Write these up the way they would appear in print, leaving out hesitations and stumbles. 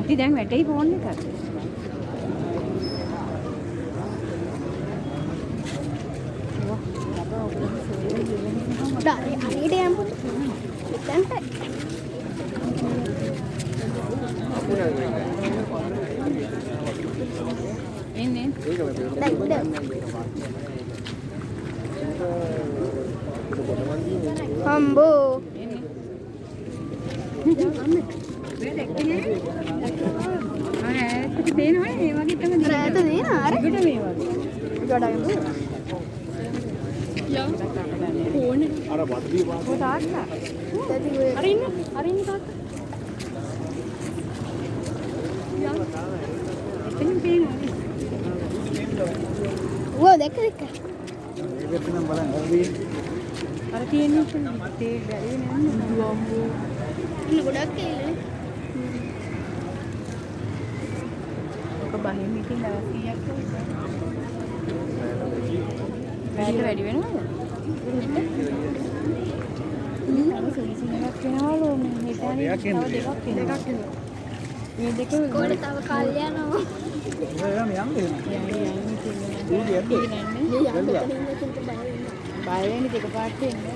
ඇති දැන් වැටෙයි ෆෝන් එක. Dari hari dia ampun. Santai. Ini. Dah, dah. Ambo. Ini. ඈතට දෙනවනේ මේ වගේ තමයි දෙන්නේ. ඈත දෙනවා අර. ඒකට මේ වගේ. ගඩගමු. ෆෝන් අර වර්ධිය ඔය තාත්තා. දැන් ඔය අර ඉන්න තාත්තා. එතනින් පේනවනේ. ඕ දැක්ක. මේකත් නම් බලන්න හරි. අර තියෙන්නේ තේ බැරි නෑ දුවම්බු. ඉන්න ගොඩක් කියලා. ඔක බහින් ඉතින් දවස් කීයක් වැඩි වැඩි වෙනවද? අර සීසනයක් වෙනවලු මෙතන තව දෙකක් වෙනවා. මේ දෙක කොහෙද තව කාලය යනවා. යම් යම් බය වෙන්නේ දෙක පාට එන්නේ.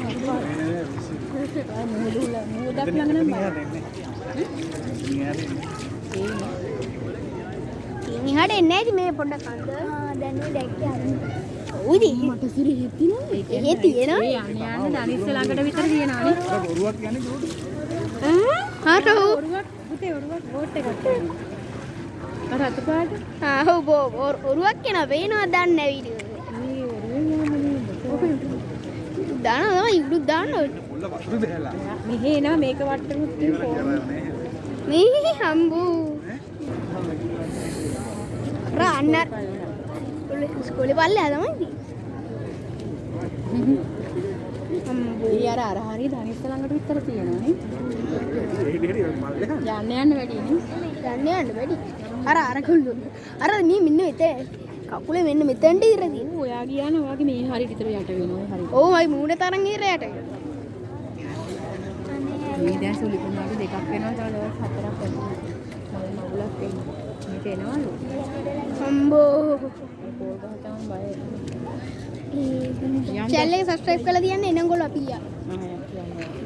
මුහුදක් ළඟ නම් බය. ඉනිහට එන්නේ නැති මේ පොඩ්ඩක් අන්ද. දැන් ඔය දැක්කේ අර. ඔව්ද? මට සිරි හිටිනවා. ඒ තියෙනවා. ඒ යන්න දනිස්ස ළඟට විතර තියෙනවානේ. ඔරුවක් කියන්නේ කවුද? හාටෝ. ඔරුවක් පුතේ ඔරුවක් බෝට් එකක් තියෙනවා. අර අත පාට ඔව් ඔරුවක් කෙනා පේනවා දන්නේ නැහැ වීඩියෝ මේ ඔරුවේ යන්නේ. දානවා තමයි ඉුඩු දානවා පොල්ල වතුර දෙලා. මෙහෙ එනවා මේක වට්ටමුත් තියෙනවා. මේ හම්බු රාන්න ඉස්කෝලේ පල්ලෙහා තමයි හම්බු ඒ අර හරිය දනිස්ස ළඟට විතර තියෙනවානේ. යන්න වැඩිනේ. යන්න වැඩි අර කොල්ලෝ අර මේ මෙන්න මෙතේ කකුලේ මෙන්න මෙතෙන්ට ඉර තියෙනවා ඔයා ගියාන ඔයාගේ මේ හරිය විතර යට වෙනවා හරිය. ඔව් මයි මූණේ තරම් ඉර යට මේ දැන් සුලි කුණාගේ දෙකක් වෙනවා තව දවස් 4ක් වෙනවා. මම මගුලක් වෙනවා. මේක එනවලු. හම්බෝ පොල් ගහතම බයයි. channel එක subscribe කරලා තියන්න එනංගොල්ලෝ අපි යා ආ යන්න.